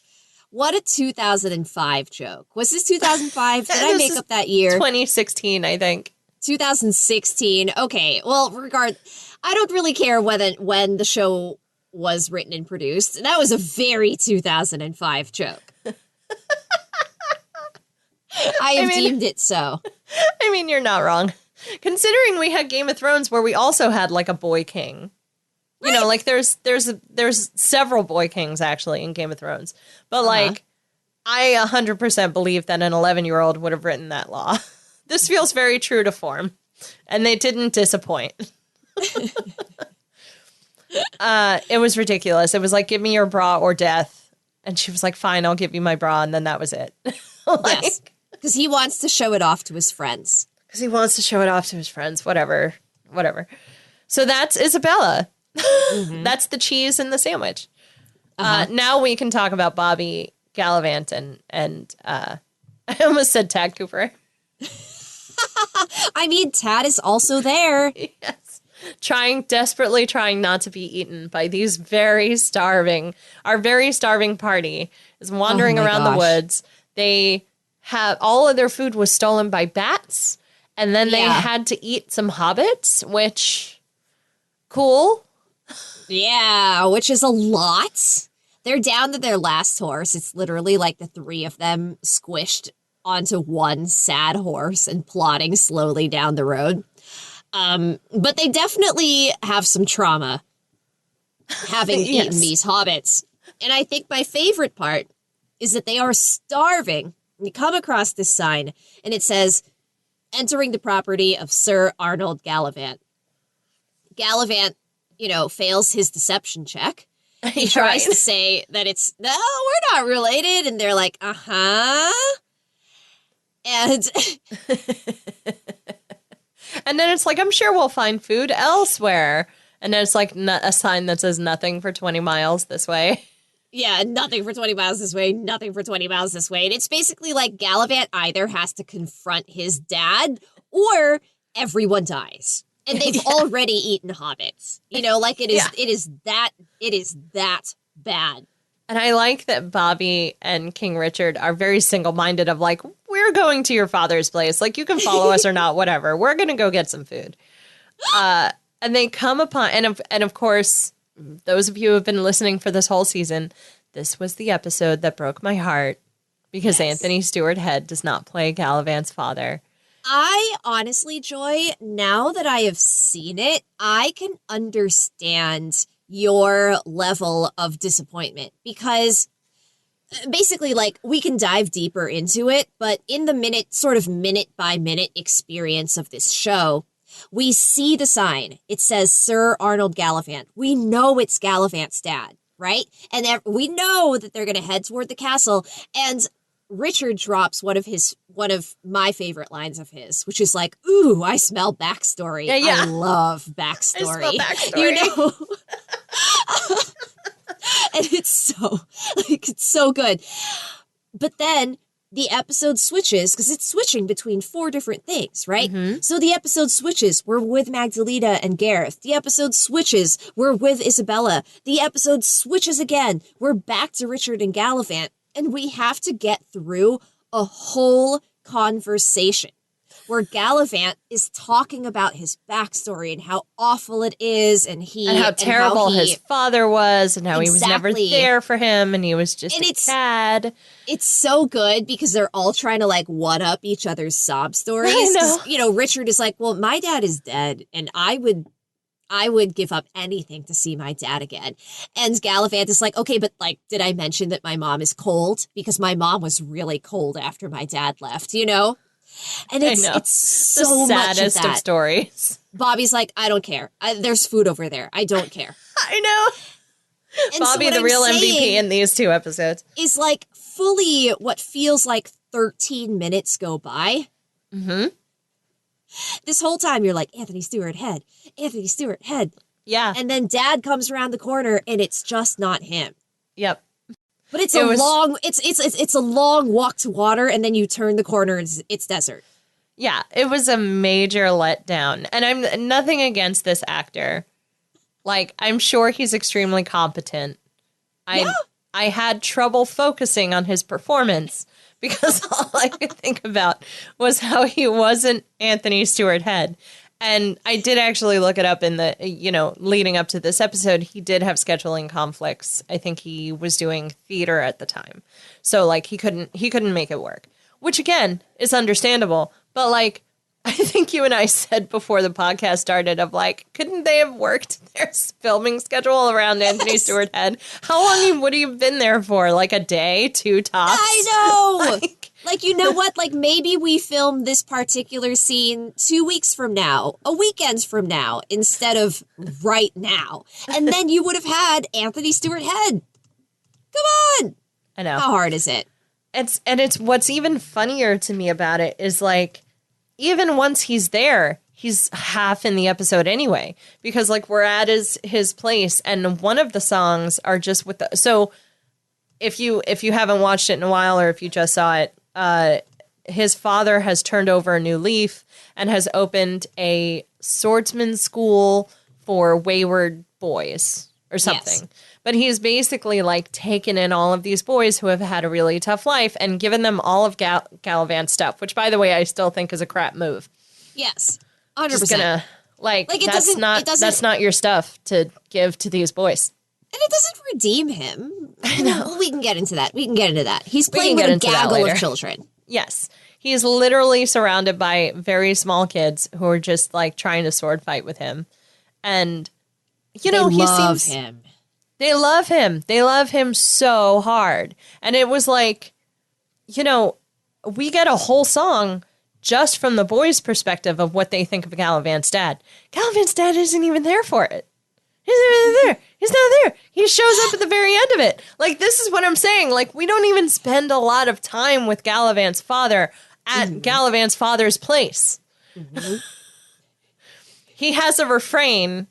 What a 2005 joke. Was this 2005? Did I make up that year? 2016, I think. 2016. Okay. Well, I don't really care when the show was written and produced. That was a very 2005 joke. I have deemed it so. I mean, you're not wrong. Considering we had Game of Thrones where we also had like a boy king. You know, like there's several boy kings actually in Game of Thrones. But like I 100% believe that an 11-year-old would have written that law. This feels very true to form. And they didn't disappoint. It was ridiculous. It was like, give me your bra or death. And she was like, fine, I'll give you my bra. And then that was it. Like, yes. Because he wants to show it off to his friends. Whatever. So that's Isabella. That's the cheese in the sandwich. Now we can talk about Bobby, Galavant, and I almost said Tad Cooper. I mean, Tad is also there. Yes. Desperately trying not to be eaten by these very starving party is wandering around the woods. They have all of their food was stolen by bats, and then they had to eat some hobbits, which cool. Yeah, which is a lot. They're down to their last horse. It's literally like the three of them squished onto one sad horse and plodding slowly down the road. But they definitely have some trauma having eaten these hobbits. And I think my favorite part is that they are starving. You come across this sign, and it says, entering the property of Sir Arnold Galavant. Galavant, you know, fails his deception check. He tries to say that no, we're not related. And they're like, And and then it's like, I'm sure we'll find food elsewhere. And then it's like a sign that says nothing for 20 miles this way. Yeah, nothing for 20 miles this way, nothing for 20 miles this way. And it's basically like Galavant either has to confront his dad or everyone dies. And they've already eaten hobbits. You know, like it is that bad. And I like that Bobby and King Richard are very single-minded of like, we're going to your father's place. Like, you can follow us or not, whatever. We're going to go get some food. And they come upon, and of course, those of you who have been listening for this whole season, this was the episode that broke my heart because Anthony Stewart Head does not play Galavant's father. I honestly, Joy, now that I have seen it, I can understand your level of disappointment because basically, like, we can dive deeper into it, but in the minute by minute experience of this show, we see the sign. It says Sir Arnold Galavant. We know it's Galavant's dad. right? And we know that they're going to head toward the castle, and Richard drops one of my favorite lines of his, which is like, "Ooh, I smell backstory." Yeah. I love backstory. I smell backstory. You know? And it's so good. But then the episode switches, because it's switching between 4 different things, right? Mm-hmm. So the episode switches. We're with Magdalena and Gareth. The episode switches. We're with Isabella. The episode switches again. We're back to Richard and Galavant. And we have to get through a whole conversation where Galavant is talking about his backstory and how awful it is, and how terrible his father was, and how he was never Exactly. there for him, and he was just a cad. It's so good because they're all trying to like one up each other's sob stories. I know. 'Cause, you know, Richard is like, well, my dad is dead, and I would give up anything to see my dad again. And Galavant is like, okay, but like, did I mention that my mom is cold? Because my mom was really cold after my dad left, you know? And it's so the much saddest of that. of stories. Bobby's like, I don't care. There's food over there. I don't care. I know. And Bobby, so the real MVP in these 2 episodes. is like fully what feels like 13 minutes go by. Mm-hmm. This whole time you're like, Anthony Stewart Head, Anthony Stewart Head. Yeah. And then Dad comes around the corner and it's just not him. Yep. But it's a long walk to water, and then you turn the corner and it's desert. Yeah, it was a major letdown. And I'm nothing against this actor. Like, I'm sure he's extremely competent. I had trouble focusing on his performance because all I could think about was how he wasn't Anthony Stewart Head. And I did actually look it up in the, leading up to this episode. He did have scheduling conflicts. I think he was doing theater at the time. So like he couldn't make it work, which again is understandable. But like, I think you and I said before the podcast started of like, couldn't they have worked their filming schedule around Anthony Stewart Head? How long would he have been there for? Like a day, 2 tops? I know. Like, you know what? Like, maybe we film this particular scene 2 weeks from now, a weekend from now, instead of right now. And then you would have had Anthony Stewart Head. Come on. I know. How hard is it? It's what's even funnier to me about it is like, even once he's there, he's half in the episode anyway, because like we're at his place, and one of the songs are just with the, so if you haven't watched it in a while, or if you just saw it, his father has turned over a new leaf and has opened a swordsman school for wayward boys or something. Yes. But he's basically like taken in all of these boys who have had a really tough life and given them all of Galavant stuff, which, by the way, I still think is a crap move. Yes, 100%. Just gonna that's not your stuff to give to these boys. And it doesn't redeem him. I know. We can get into that. He's playing with a gaggle of children. Yes. He's literally surrounded by very small kids who are just like trying to sword fight with him. And, he seems him. They love him. They love him so hard. And it was like, we get a whole song just from the boys' perspective of what they think of Galavant's dad. Galavant's dad isn't even there for it. He's not even there. He's not there. He shows up at the very end of it. Like, this is what I'm saying. Like, we don't even spend a lot of time with Galavant's father at Galavant's father's place. Mm-hmm. He has a refrain,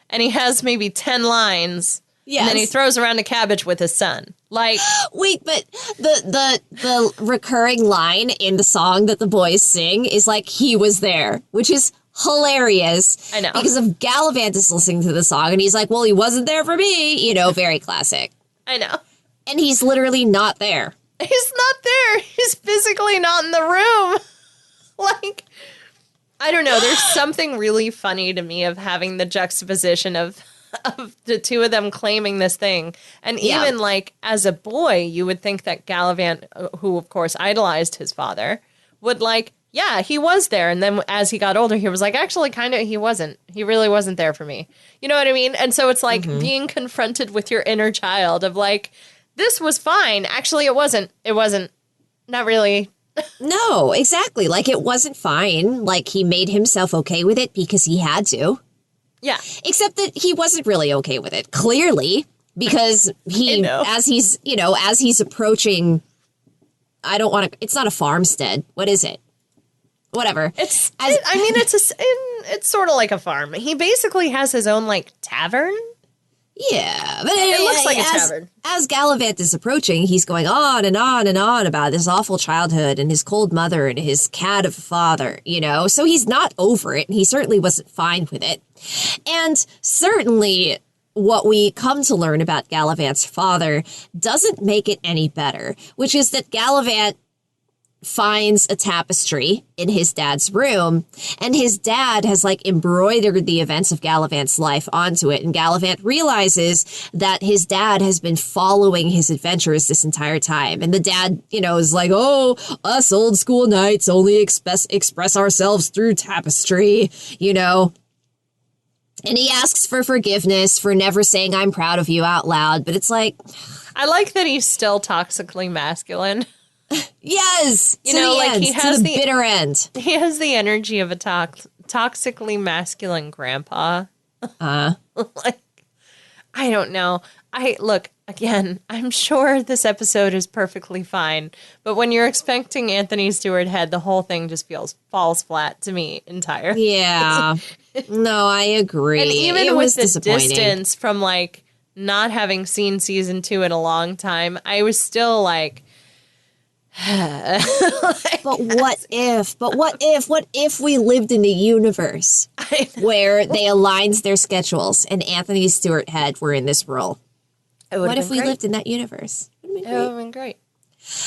and he has maybe 10 lines. Yes. And then he throws around a cabbage with his son. Like, wait, but the recurring line in the song that the boys sing is like, he was there, which is hilarious. I know. Because if Galavant is listening to the song and he's like, well, he wasn't there for me, very classic. I know. And he's literally not there. He's not there. He's physically not in the room. Like, I don't know. There's something really funny to me of having the juxtaposition of the two of them claiming this thing. And even like as a boy, you would think that Galavant, who of course idolized his father, would like, yeah, he was there. And then as he got older, he was like, actually, kind of, he wasn't. He really wasn't there for me. You know what I mean? And so it's like being confronted with your inner child of like, this was fine. Actually, it wasn't. It wasn't. Not really. No, exactly. Like, it wasn't fine. Like, he made himself okay with it because he had to. Yeah. Except that he wasn't really okay with it, clearly, because as he's approaching, it's not a farmstead. What is it? Whatever. It's sort of like a farm. He basically has his own like tavern. Yeah, but it looks like a tavern. As Galavant is approaching, he's going on and on and on about this awful childhood and his cold mother and his cat of a father, So he's not over it, and he certainly wasn't fine with it. And certainly what we come to learn about Galavant's father doesn't make it any better, which is that Galavant finds a tapestry in his dad's room, and his dad has like embroidered the events of Galavant's life onto it, and Galavant realizes that his dad has been following his adventures this entire time, and the dad, is like, oh, us old school knights only express ourselves through tapestry, and he asks for forgiveness for never saying I'm proud of you out loud, but it's like, I like that he's still toxically masculine. Yes, he has the bitter end. He has the energy of a toxically masculine grandpa. Like, I don't know. Again, I'm sure this episode is perfectly fine, but when you're expecting Anthony Stewart Head, the whole thing just falls flat to me entirely. Yeah, no, I agree. And even with the distance from like not having seen season 2 in a long time, I was still like. But what if we lived in a universe where they aligned their schedules and Anthony Stewart Head were in this role? What if we lived in that universe? It would have been great.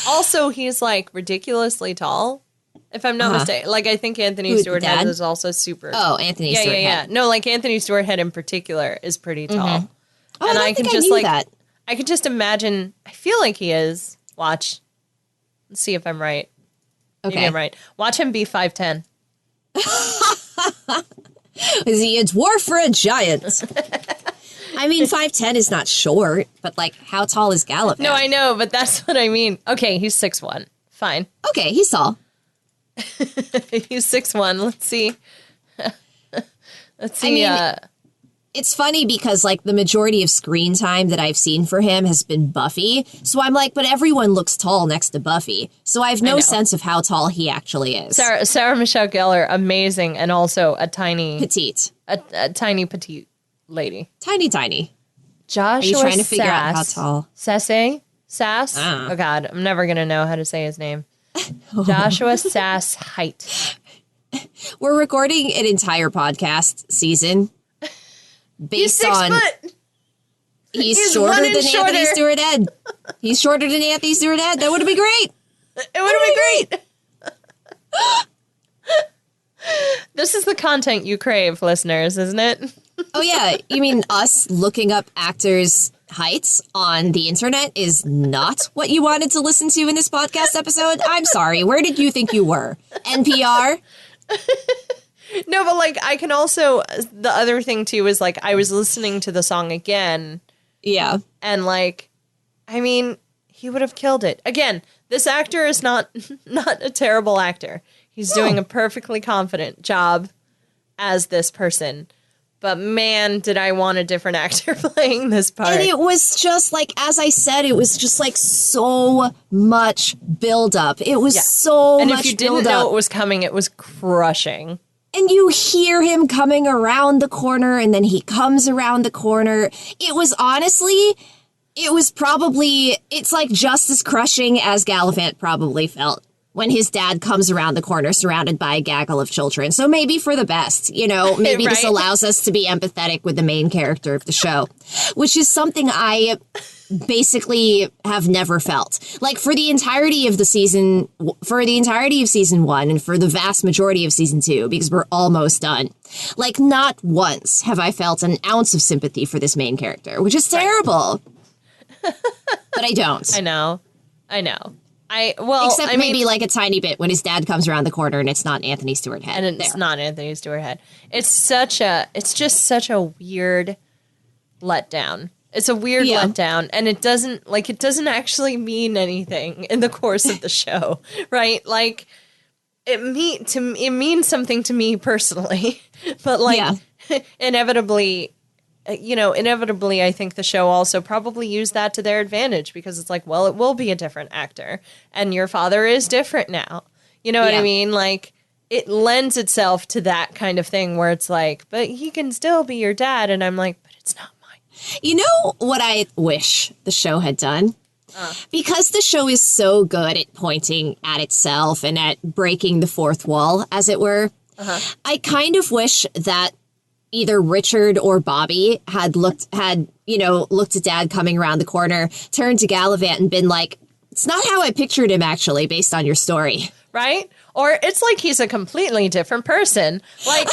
Also, he's like ridiculously tall, if I'm not mistaken. Like, I think Anthony Stewart Head is also super. Oh, Anthony Stewart Head. Yeah. No, like Anthony Stewart Head in particular is pretty tall. Mm-hmm. Oh, and I can just that. I can just imagine. I feel like he is. Watch. Let's see if I'm right. Okay. Maybe I'm right. Watch him be 5'10". Is he a dwarf or a giant? I mean, 5'10" is not short, but like, how tall is Galavant? No, I know, but that's what I mean. Okay, he's 6'1". Fine. Okay, he's tall. He's 6'1". Let's see. Let's see. I mean, it's funny because, like, the majority of screen time that I've seen for him has been Buffy. So I'm like, but everyone looks tall next to Buffy. So I have no sense of how tall he actually is. Sarah Michelle Gellar, amazing, and also a tiny... Petite. A tiny petite lady. Tiny. Joshua Are you trying to figure out how tall? Sass? Oh, God. I'm never going to know how to say his name. Joshua Sass height. We're recording an entire podcast season... He's 6 foot. He's shorter than Anthony Stewart Head. He's shorter than Anthony Stewart Head. That would have been great. It would have been great. This is the content you crave, listeners, isn't it? Oh, yeah. You mean us looking up actors' heights on the internet is not what you wanted to listen to in this podcast episode? I'm sorry. Where did you think you were? NPR? No, but, like, I can also... The other thing, too, is, like, I was listening to the song again. Yeah. And, like, I mean, he would have killed it. Again, this actor is not a terrible actor. He's doing a perfectly confident job as this person. But, man, did I want a different actor playing this part. And it was just, like, as I said, it was just, like, so much buildup. It was so much buildup. And if you didn't know it was coming, it was crushing. And you hear him coming around the corner, and then he comes around the corner. It was honestly, it's like just as crushing as Galavant probably felt when his dad comes around the corner surrounded by a gaggle of children. So maybe for the best, maybe This allows us to be empathetic with the main character of the show, which is something I basically have never felt. Like, for the entirety of season 1 and for the vast majority of season 2, because we're almost done, like, not once have I felt an ounce of sympathy for this main character, which is terrible. But I don't. I know. Except maybe like a tiny bit when his dad comes around the corner and it's not Anthony Stewart Head. And it's not Anthony Stewart Head. It's just such a weird letdown. It's a weird letdown, and it doesn't actually mean anything in the course of the show, right? Like, it means something to me personally, but like inevitably inevitably, I think the show also probably used that to their advantage because it's like, well, it will be a different actor and your father is different now. You know what I mean? Like, it lends itself to that kind of thing where it's like, but he can still be your dad. And I'm like, but it's not mine. You know what I wish the show had done? Because the show is so good at pointing at itself and at breaking the fourth wall, as it were, I kind of wish that either Richard or Bobby had looked at Dad coming around the corner, turned to Galavant and been like, it's not how I pictured him, actually, based on your story. Right? Or it's like he's a completely different person. Like,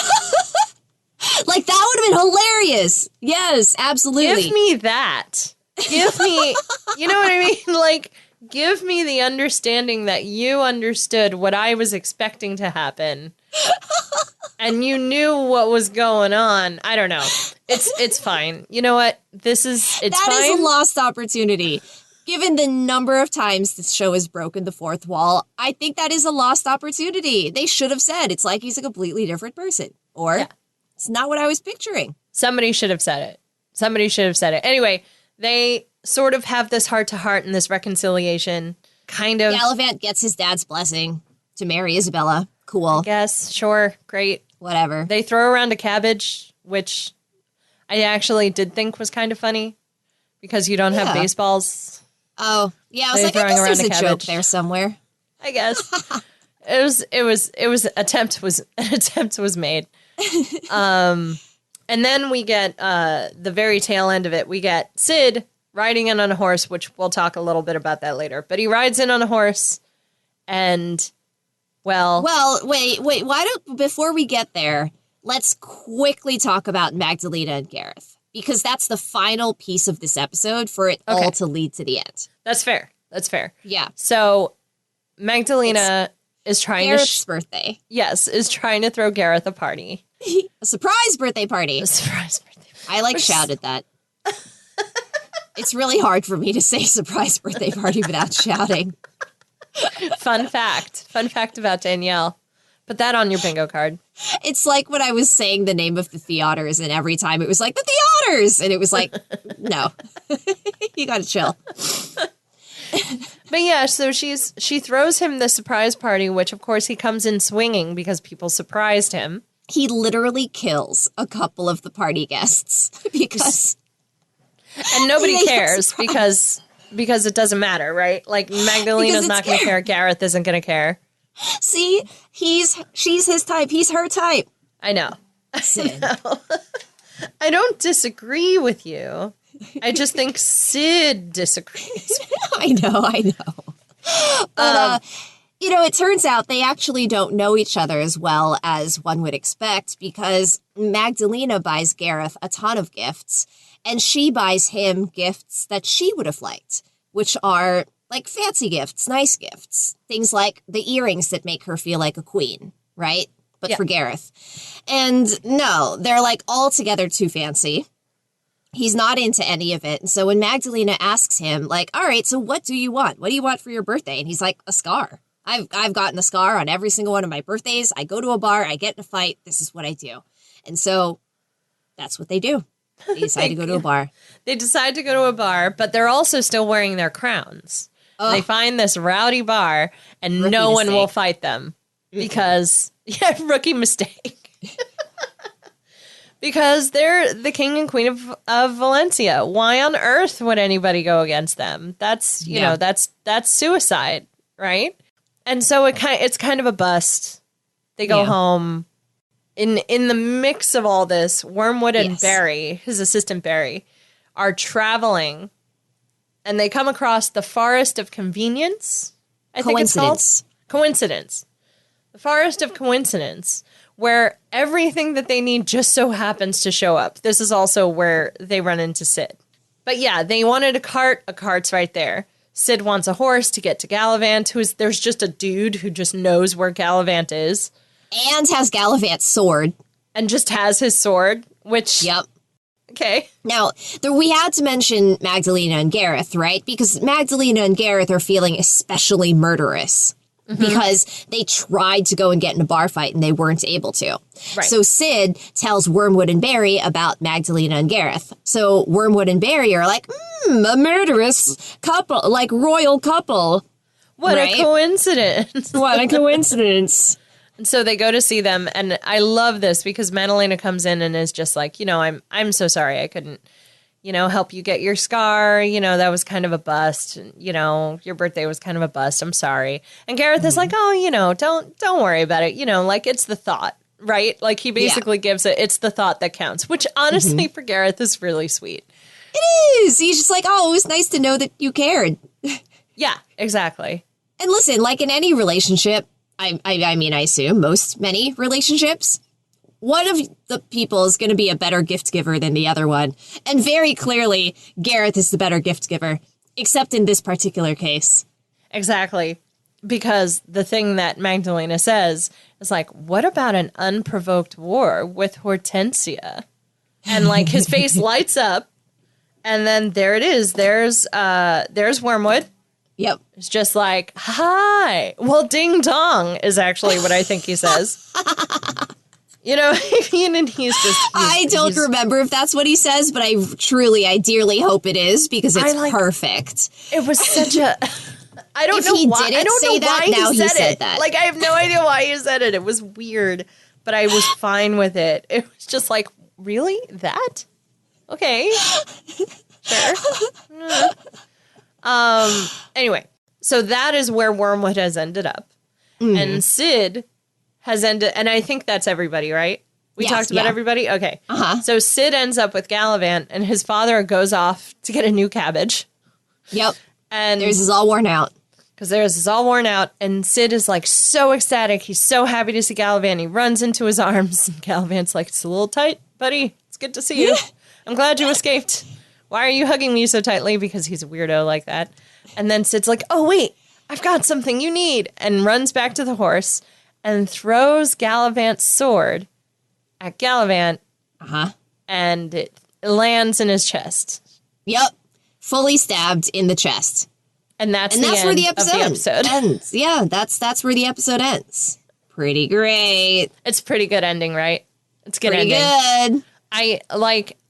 like that would have been hilarious. Yes, absolutely. Give me that. Give me, you know what I mean? Like, give me the understanding that you understood what I was expecting to happen. And you knew what was going on. I don't know. It's fine. You know what? It's fine. That is a lost opportunity. Given the number of times this show has broken the fourth wall, I think that is a lost opportunity. They should have said, it's like he's a completely different person. Or, it's not what I was picturing. Somebody should have said it. Anyway, they sort of have this heart-to-heart and this reconciliation, kind of. Galavant gets his dad's blessing to marry Isabella. Cool. I guess. Sure. Great. Whatever. They throw around a cabbage, which I actually did think was kind of funny because you don't have baseballs. Oh, yeah. I was like, I guess there's a joke there somewhere. I guess. Attempt was made. And then we get the very tail end of it. We get Sid riding in on a horse, which we'll talk a little bit about that later. But he rides in on a horse and, well, wait. Before we get there, let's quickly talk about Madalena and Gareth. Because that's the final piece of this episode for it all to lead to the end. That's fair. Yeah. So Madalena is trying Gareth's birthday. Yes, is trying to throw Gareth a party. A surprise birthday party. I shouted that. It's really hard for me to say surprise birthday party without shouting. Fun fact about Danielle. Put that on your bingo card. It's like when I was saying the name of the theaters, and every time it was like, the theaters! And it was like, no. You gotta chill. But yeah, so she throws him the surprise party, which of course he comes in swinging because people surprised him. He literally kills a couple of the party guests because... And nobody cares because it doesn't matter, right? Like, Madalena's not going to care. Gareth isn't going to care. See, she's his type. He's her type. I know. Sid. I don't disagree with you. I just think Sid disagrees. I know. But, it turns out they actually don't know each other as well as one would expect because Madalena buys Gareth a ton of gifts and she buys him gifts that she would have liked, which are like fancy gifts, nice gifts, things like the earrings that make her feel like a queen, right? But for Gareth. And no, they're like altogether too fancy. He's not into any of it. And so when Madalena asks him, like, all right, so what do you want? What do you want for your birthday? And he's like, a scar. I've gotten a scar on every single one of my birthdays. I go to a bar, I get in a fight. This is what I do. And so that's what they do. They decide to go to a bar. They decide to go to a bar, but they're also still wearing their crowns. Oh. They find this rowdy bar, and no one will fight them because, rookie mistake. Because they're the king and queen of Valencia. Why on earth would anybody go against them? That's, that's suicide, right? And so it's kind of a bust. They go home. In the mix of all this, Wormwood and Barry, his assistant Barry, are traveling, and they come across the Forest of Convenience, I think it's called. Coincidence. The Forest of Coincidence, where everything that they need just so happens to show up. This is also where they run into Sid. But yeah, they wanted a cart. A cart's right there. Sid wants a horse to get to Galavant, there's just a dude who just knows where Galavant is. And has Galavant's sword. And just has his sword, which... Yep. Okay. Now, we had to mention Madalena and Gareth, right? Because Madalena and Gareth are feeling especially murderous because they tried to go and get in a bar fight and they weren't able to. Right. So Sid tells Wormwood and Barry about Magdalena and Gareth. So Wormwood and Barry are like, a murderous couple, like royal couple. What a coincidence. What a coincidence. And so they go to see them, and I love this because Madalena comes in and is just like, I'm so sorry I couldn't, help you get your scar. That was kind of a bust. Your birthday was kind of a bust. I'm sorry. And Gareth is like, oh, don't worry about it. Like it's the thought, right? Like he basically gives it's the thought that counts, which honestly for Gareth is really sweet. It is. He's just like, oh, it was nice to know that you cared. Yeah, exactly. And listen, like in any relationship, I mean, I assume many relationships, one of the people is going to be a better gift giver than the other one. And very clearly, Gareth is the better gift giver, except in this particular case. Exactly. Because the thing that Magdalena says is like, what about an unprovoked war with Hortensia? And like his face lights up. And then there it is. There's Wormwood. Yep. It's just like, hi. Well, ding dong is actually what I think he says. And I don't remember if that's what he says, but I dearly hope it is because it's perfect. It was such a... I don't know why. I don't know why he said that. Like, I have no idea why he said it. It was weird, but I was fine with it. It was just like, really? That? Okay. Sure. Anyway, so that is where Wormwood has ended up. And Sid has ended, and I think that's everybody, right? We talked about everybody? Okay. So Sid ends up with Galavant, and his father goes off to get a new cabbage. Yep. And theirs is all worn out. Because theirs is all worn out, and Sid is like so ecstatic. He's so happy to see Galavant. He runs into his arms, and Galavant's like, it's a little tight, buddy. It's good to see you. I'm glad you escaped. Why are you hugging me so tightly? Because he's a weirdo like that. And then Sid's like, oh, wait, I've got something you need. And runs back to the horse and throws Galavant's sword at Galavant. And it lands in his chest. Yep. Fully stabbed in the chest. And that's where the episode ends. Yeah, that's where the episode ends. Pretty great. It's pretty good ending, right? It's good pretty ending. Good.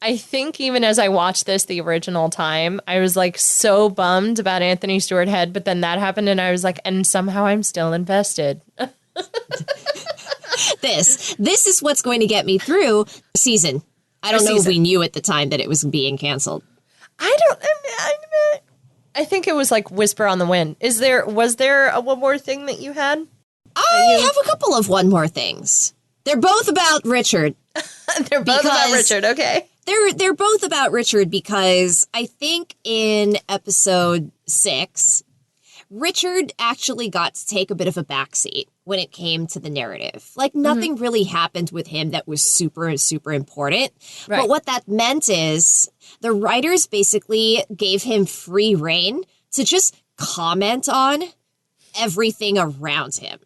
I think even as I watched this the original time, I was like so bummed about Anthony Stewart Head, but then that happened and I was like, and somehow I'm still invested. This is what's going to get me through the season. I don't know if we knew at the time that it was being canceled. I think it was like whisper on the wind. Was there a one more thing that you had? I have a couple of one more things. They're both about Richard. They're both about Richard, okay. They're both about Richard because I think in episode 6, Richard actually got to take a bit of a backseat when it came to the narrative. Like, nothing really happened with him that was super, super important. Right. But what that meant is the writers basically gave him free rein to just comment on everything around him.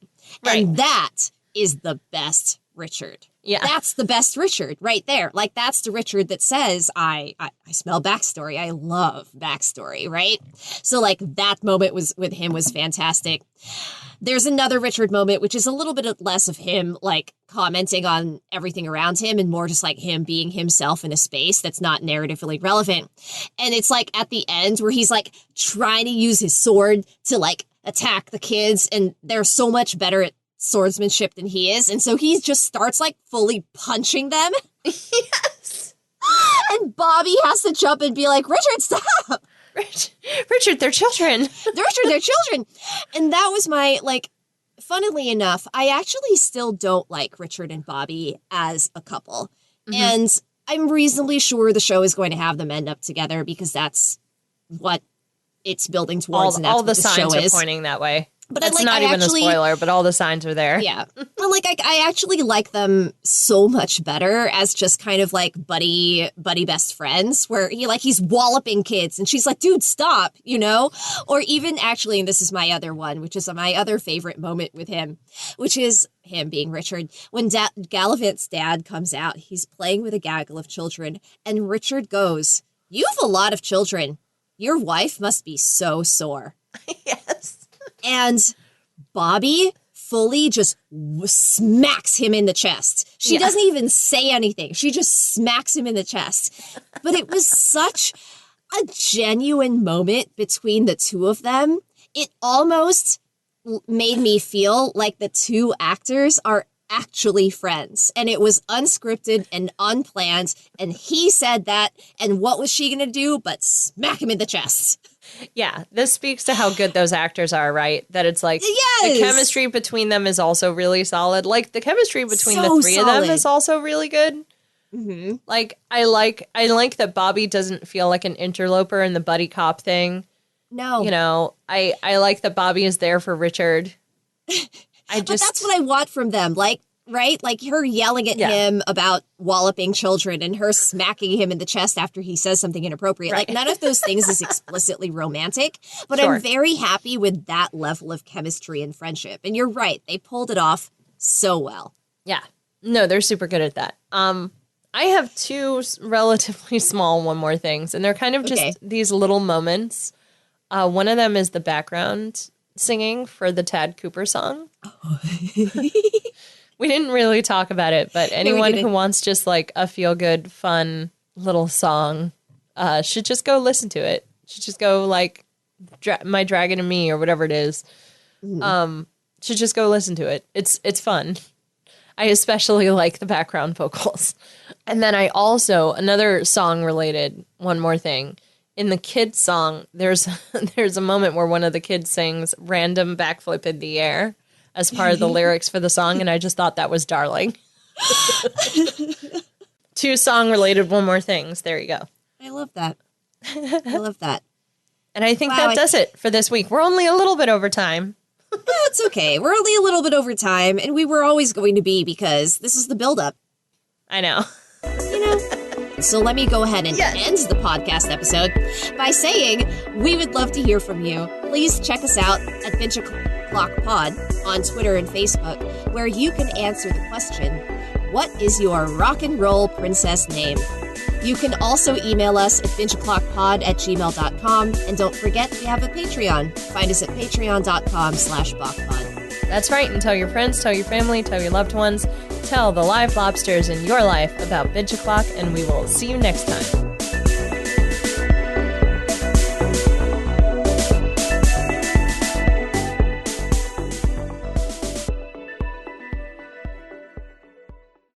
Right. And that is the best Richard. Yeah. That's the best Richard right there. Like, that's the Richard that says, I smell backstory. I love backstory, right? So, like, that moment with him was fantastic. There's another Richard moment, which is a little bit less of him, like, commenting on everything around him and more just, like, him being himself in a space that's not narratively relevant. And it's, like, at the end where he's, like, trying to use his sword to, like, attack the kids, and they're so much better at swordsmanship than he is, and so he just starts like fully punching them. Yes. And Bobby has to jump and be like, Richard, stop! Richard, they're children. Richard, they're children. And that was my, like, funnily enough, I actually still don't like Richard and Bobby as a couple. Mm-hmm. And I'm reasonably sure the show is going to have them end up together because that's what it's building towards, and that's all what the signs are pointing that way. But that's not even a spoiler, but all the signs are there. Yeah. Well, like, I actually like them so much better as just kind of like buddy best friends, where he's walloping kids and she's like, dude, stop, you know? Or even actually, and this is my other one, which is my other favorite moment with him, which is him being Richard. When Galavant's dad comes out, he's playing with a gaggle of children, and Richard goes, you have a lot of children. Your wife must be so sore. Yes. And Bobby fully just smacks him in the chest. She doesn't even say anything. She just smacks him in the chest. But it was such a genuine moment between the two of them. It almost made me feel like the two actors are actually friends. And it was unscripted and unplanned. And he said that. And what was she going to do but smack him in the chest? Yeah, this speaks to how good those actors are, right? That it's like the chemistry between them is also really solid. Like the chemistry between the three of them is also really good. Mm-hmm. Like I like that Bobby doesn't feel like an interloper in the buddy cop thing. No. You know, I like that Bobby is there for Richard. But that's what I want from them. Like, right? Like her yelling at him about walloping children and her smacking him in the chest after he says something inappropriate. Right. Like none of those things is explicitly romantic, but I'm very happy with that level of chemistry and friendship. And you're right. They pulled it off so well. Yeah. No, they're super good at that. I have two relatively small one more things, and they're kind of just these little moments. One of them is the background singing for the Tad Cooper song. Oh. We didn't really talk about it, but anyone who wants just like a feel-good, fun little song should just go listen to it. Should just go like My Dragon and Me or whatever it is. Should just go listen to it. It's fun. I especially like the background vocals. And then I also, another song related, one more thing. In the kids song, there's a moment where one of the kids sings random backflip in the air as part of the lyrics for the song, and I just thought that was darling. Two song-related one more things. There you go. I love that. I love that. And I think that does it for this week. We're only a little bit over time. It's okay. We're only a little bit over time, and we were always going to be because this is the build-up. I know. You know? So let me go ahead and end the podcast episode by saying we would love to hear from you. Please check us out at Binge O'Clock Pod on Twitter and Facebook, where you can answer the question, what is your rock and roll princess name? You can also email us at bingeoclockpod@gmail.com. And don't forget, we have a Patreon. Find us at patreon.com/BachPod. That's right. And tell your friends, tell your family, tell your loved ones, tell the live lobsters in your life about Binge O'Clock, and we will see you next time.